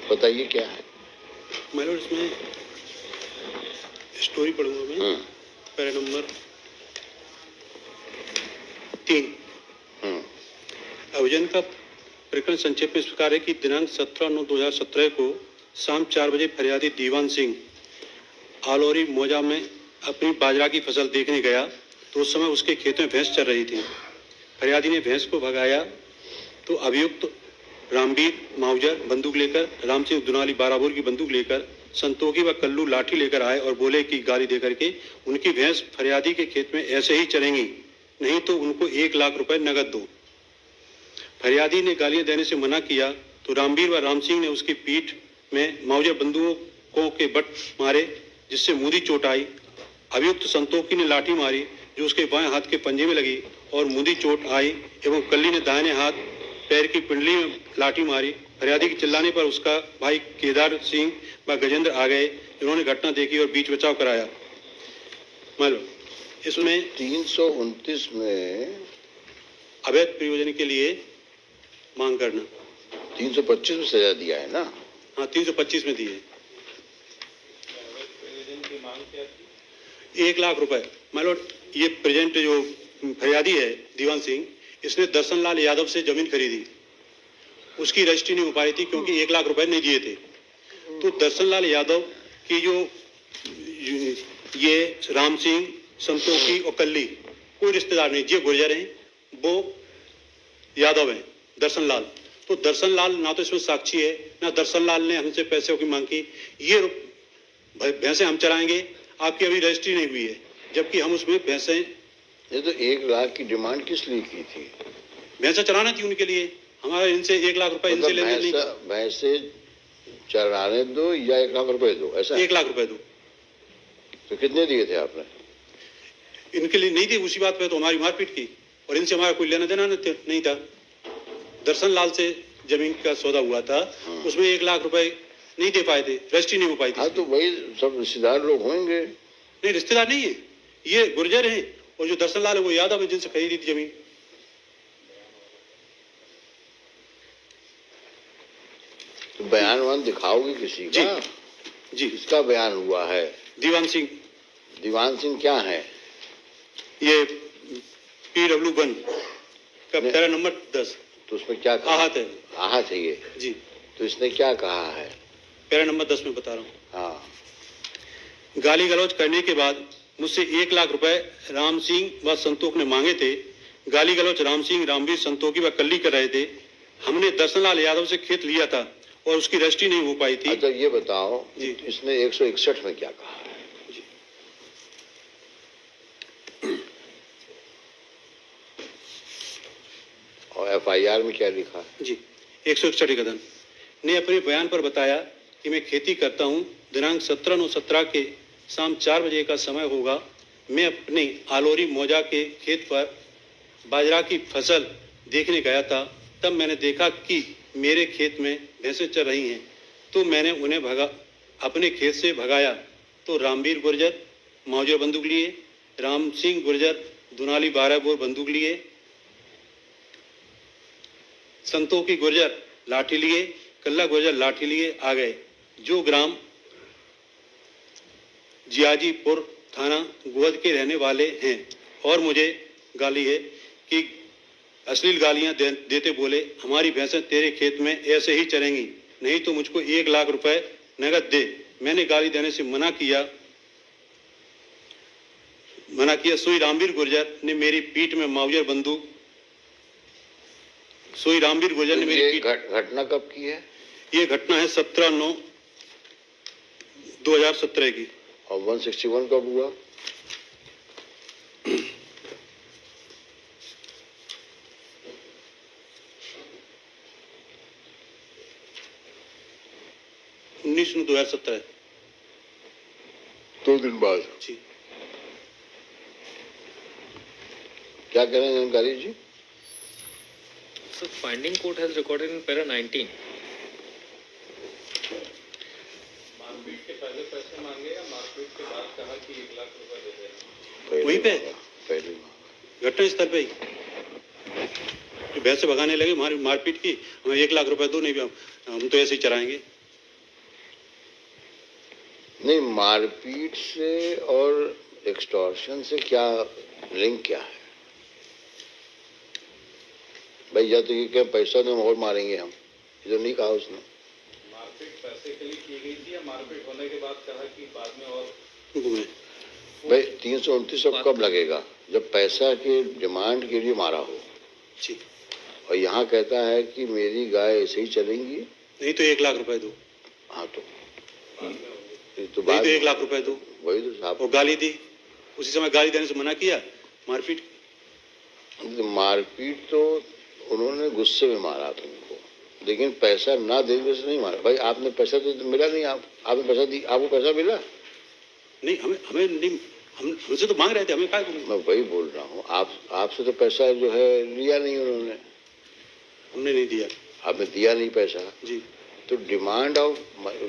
बताइए क्या है। मैडम इसमें स्टोरी पढ़ूंगा मैं, पैरा नंबर 3। अभियान का प्रकरण संक्षेप में इस प्रकार है कि दिनांक 17/9/2017 को शाम 4 बजे फरियादी दीवान सिंह आलोरी मौजा में अपनी बाजरा की फसल देखने गया तो उस समय उसके खेत में भैंस चर रही थी। फरियादी ने भैंस को भगाया तो अभियुक्त रामवीर माउजर बंदूक लेकर, राम सिंह दुनाली 12 बोर की बंदूक लेकर, संतोखी व कल्लू लाठी लेकर आए और बोले कि गाली देकर के उनकी भैंस फरियादी के खेत में ऐसे ही चरेंगी, नहीं तो उनको 1 लाख रुपए नगद दो। फरियादी ने गालियां देने से मना किया तो रामवीर व राम सिंह ने उसकी पीठ में माउजर बंदूकों के बट मारे जिससे मुंदी चोट आई। अभियुक्त संतोखी ने लाठी मारी जो उसके बाएं हाथ के पंजे में लगी और मुंदी चोट आई एवं कल्ली ने दाहिने हाथ पैर की पिंडली में लाठी मारी। फरियादी के चिल्लाने पर उसका भाई केदार सिंह व गजेंद्र आ गए, जिन्होंने घटना देखी और बीच बचाव कराया। मान इसमें 329 में अवैध प्रयोजन के लिए मांग करना, 325 में सजा दिया है ना। हाँ 325 में दिए। 1 लाख रुपए। मान लो ये प्रेजेंट जो फरियादी है दीवान सिंह, इसने दर्शन लाल यादव से जमीन खरीदी, उसकी रजिस्ट्री नहीं हो पाई थी क्योंकि 1 लाख रुपए नहीं दिए थे। तो दर्शन लाल यादव की जो ये राम सिंह, संतोखी और कल्ली कोई रिश्तेदार नहीं, जो गुर्जर हैं वो यादव हैं, दर्शन लाल। तो दर्शन लाल ना तो इसमें साक्षी है, ना दर्शन लाल ने हमसे पैसे की मांग की। ये भैंसे हम चराएंगे, आपकी अभी रजिस्ट्री नहीं हुई है, जबकि हम उसमें भैंसे। ये तो 1 लाख की डिमांड किस लिए की थी? भैंसा चराना थी उनके लिए, हमारा इनसे 1 लाख रुपए इनसे लेने नहीं। भैंसे चराने दो या 1 लाख रुपए दो, ऐसा? 1 लाख रुपए दो। तो कितने दिए थे आपने? इनके लिए नहीं दी, उसी बात पे तो हमारी मारपीट की और इनसे हमारा कोई लेना देना नहीं था। दर्शन लाल से जमीन का सौदा हुआ था, उसमें 1 लाख रुपए नहीं दे पाए थे, रजिस्ट्री नहीं हो पाई थी। हाँ तो वही सब रिश्तेदार लोग होंगे। नहीं, रिश्तेदार नहीं है, ये गुर्जर हैं और जो दर्शन लाल है वो यादव है जिनसे खरीदी थी जमीन। तो बयान दिखाओगे किसी का? जी। किसका बयान हुआ है? दीवान सिंह। दीवान सिंह क्या है? ये PW1 का पैरा नंबर 10। तो उसमें क्या कहा? आहत है। आहत है ये जी। तो इसने क्या कहा है? पैरा नंबर 10 में बता रहा हूँ। हाँ। गाली गलौज करने के बाद मुझसे 1 लाख रुपए राम सिंह व संतोख ने मांगे थे। गाली गलौज राम सिंह, रामवीर, संतोखी व कल्ली कर रहे थे। हमने दर्शनलाल यादव से खेत लिया था और उसकी रजिस्ट्री नहीं हो पाई थी। अच्छा ये बताओ जी, इसने 161 में क्या कहा है? जी। और FIR में क्या लिखा है? जी, 161 कदम ने अपने बयान पर बताया कि मैं खेती करता हूं। दिनांक 17/9/17 के शाम 4 बजे का समय होगा। मैं अपने आलोरी मौजा के खेत पर बाजरा की फसल देखने गया था। तब मैंने देखा कि मेरे खेत में भैंसें चर रही हैं, तो मैंने उन्हें अपने खेत से भगाया तो रामवीर गुर्जर मौजा बंदूक लिए, राम सिंह गुर्जर दुनाली 12 बोर बंदूक लिए, संतोखी गुर्जर लाठी लिए, कल्ला गुर्जर लाठी लिए आ गए, जो ग्राम जियाजीपुर थाना गोहद के रहने वाले हैं। और मुझे गाली है कि अश्लील गालियां देते बोले हमारी भैंसें तेरे खेत में ऐसे ही चरेंगी, नहीं तो मुझको 1 लाख रुपए नगद दे। मैंने गाली देने से मना किया। सोई रामवीर गुर्जर ने मेरी पीठ में माउजर बंदूक मेरी पीठ। घटना कब की है? ये घटना है 17/9/2017 की। और 161 कब हुआ? उन्नीस 2017। 2 दिन बाद। जी। क्या कह रहे हैं जानकारी जी? So finding court has recorded in para 19. मारपीट के पहले पैसे मांगे या मारपीट के बाद कहा कि 1 लाख रुपए दे देना? वहीं पे पहले घटना स्थल पे ही भैंस से भगाने लगे, मारपीट की, हमें 1 लाख रुपए दो, नहीं हम तो ऐसे ही चराएंगे। नहीं, मारपीट से और एक्सटॉर्शन से क्या लिंक क्या है भाई? या तो ये क्या पैसा दो और मारेंगे हम, ये तो नहीं कहा उसने। मारपीट पैसे के लिए की गई थी या मारपीट होने के बाद कहा कि बाद में और घूमे। भाई 329 अब कब लगेगा? जब पैसा के डिमांड के लिए मारा हो। जी, और यहाँ कहता है कि मेरी गाय ऐसे ही चलेंगी। नहीं तो 1 लाख रुपए दो, हाँ तो नहीं तो 1 लाख रुपए दो। वही तो साहब, और गाली दी, उसी समय गाली देने से मना किया। मारपीट मारपीट तो उन्होंने गुस्से में मारा तुमको, लेकिन पैसा ना देने से नहीं मारा। भाई आपने पैसा तो मिला नहीं, आपने पैसा दी, आपको पैसा मिला नहीं, हमें नहीं, हमसे तो मांग रहे थे, हमें क्या करें? मैं वही बोल रहा हूँ, आपसे तो पैसा जो है लिया नहीं उन्होंने, हमने नहीं दिया। आपने दिया नहीं पैसा। जी, तो डिमांड ऑफ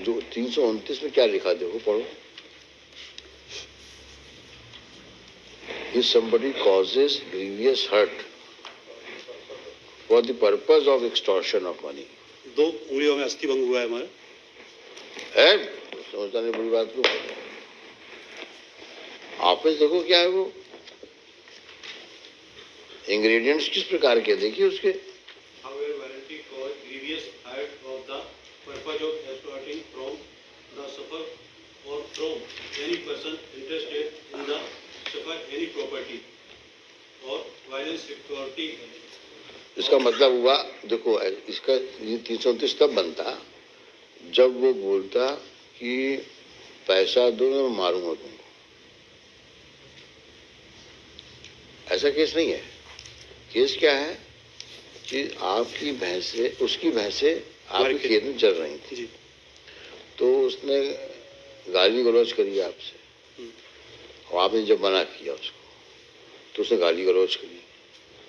जो 329 में क्या लिखा, देखो पढ़ो। If somebody causes grievous hurt for the purpose of extortion of money, 2 उंगलियों में अस्थि भंग हुआ है हमारा। है समझता नहीं बुरी बात को। ऑफिस देखो क्या है वो, इंग्रेडिएंट्स किस प्रकार के देखिए उसके। However, warranty for grievous hurt of the purpose of extorting from the sufferer or from any person interested in the suffer any property or violence security। इसका मतलब हुआ, देखो इसका ये 329 तब बनता जब वो बोलता कि पैसा दो मैं मारूंगा तुमको। ऐसा केस नहीं है। केस क्या है कि आपकी भैंसे, उसकी भैंसे आपके खेत में चल रही थी, तो उसने गाली गलौज करी आपसे, और आपने जब मना किया उसको तो उसने गाली गलौज करी,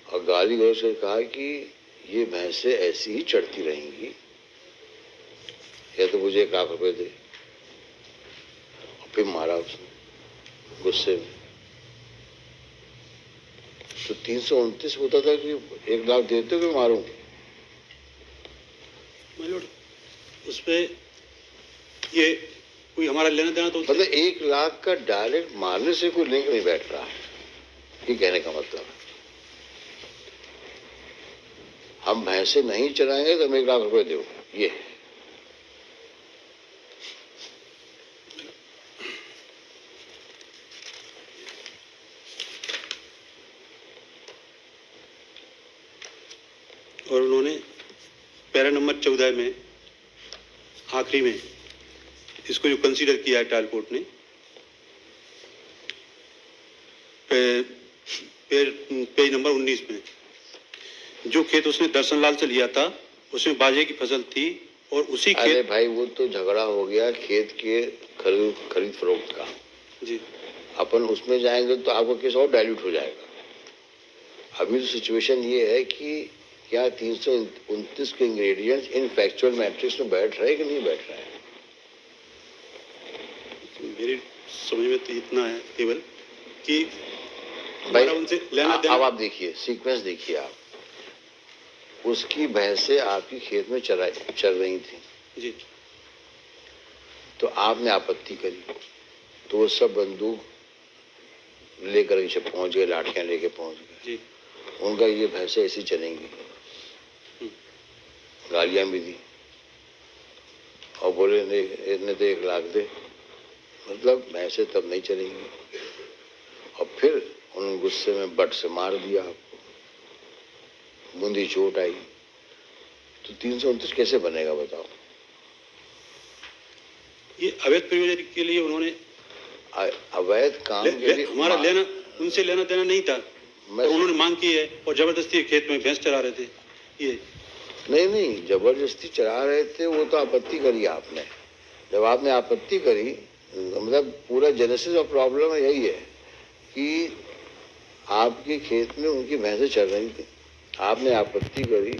और गाली गलौज कर कहा कि ये भैंसे ऐसी ही चढ़ती रहेंगी, या तो मुझे 1 लाख रुपए दे, और फिर मारा उसने गुस्से में। तो 329 होता था कि 1 लाख देते हो कि मारूं। उसपे ये कोई हमारा लेना देना तो मतलब 1 लाख का डायरेक्ट मारने से कोई लिंक नहीं बैठ रहा है, ये कहने का मतलब है। हम भैंसे नहीं चलाएंगे तो हम 1 लाख रुपए दो, ये है। और उन्होंने पैरा नंबर 14 में आखिरी में इसको जो कंसीडर किया है ट्रायल कोर्ट ने, पेज नंबर 19 में, जो खेत उसने दर्शन लाल से लिया था उसमें बाजरे की फसल थी, और उसी अरे खेत। भाई वो तो झगड़ा हो गया खेत के खरीद फरोख्त का जी, अपन उसमें जाएंगे तो आपका केस और डाइल्यूट हो जाएगा। अभी तो सिचुएशन ये है कि क्या 329 के इंग्रेडिएंट्स इन फैक्चुअल मैट्रिक्स में बैठ रहे हैं कि नहीं बैठ रहे हैं। मेरी समझ में तो इतना है केवल कि भाई उनसे लेना देना। अब आप देखिए सीक्वेंस, देखिए आप, उसकी भैंसे आपकी खेत में चल रही थी जी, तो आपने आपत्ति करी, तो वो सब बंदूक लेकर नीचे पहुंच गए, लाठियां लेके पहुंच गए जी, उनका ये भैंसे ऐसी चलेंगी, गालियां भी दी, और बोले नहीं इतने तो 1 लाख दे, मतलब भैंसे तब नहीं चलेंगी। और फिर उन्होंने गुस्से में बट से मार दिया आपको, बूंदी चोट आई, तो 329 कैसे बनेगा बताओ। ये अवैध प्रयोजन के लिए उन्होंने अवैध काम के लिए हमारा लेना, उनसे लेना देना नहीं था, और उन्होंने मांग की है और जबरदस्ती खेत में भैंस चरा रहे थे। ये नहीं जबरदस्ती चला रहे थे, वो तो आपत्ति करी आपने। जब आपने आपत्ति करी, मतलब पूरा जेनेसिस ऑफ प्रॉब्लम यही है कि आपके खेत में उनकी भैंसें चल रही थी, आपने आपत्ति करी,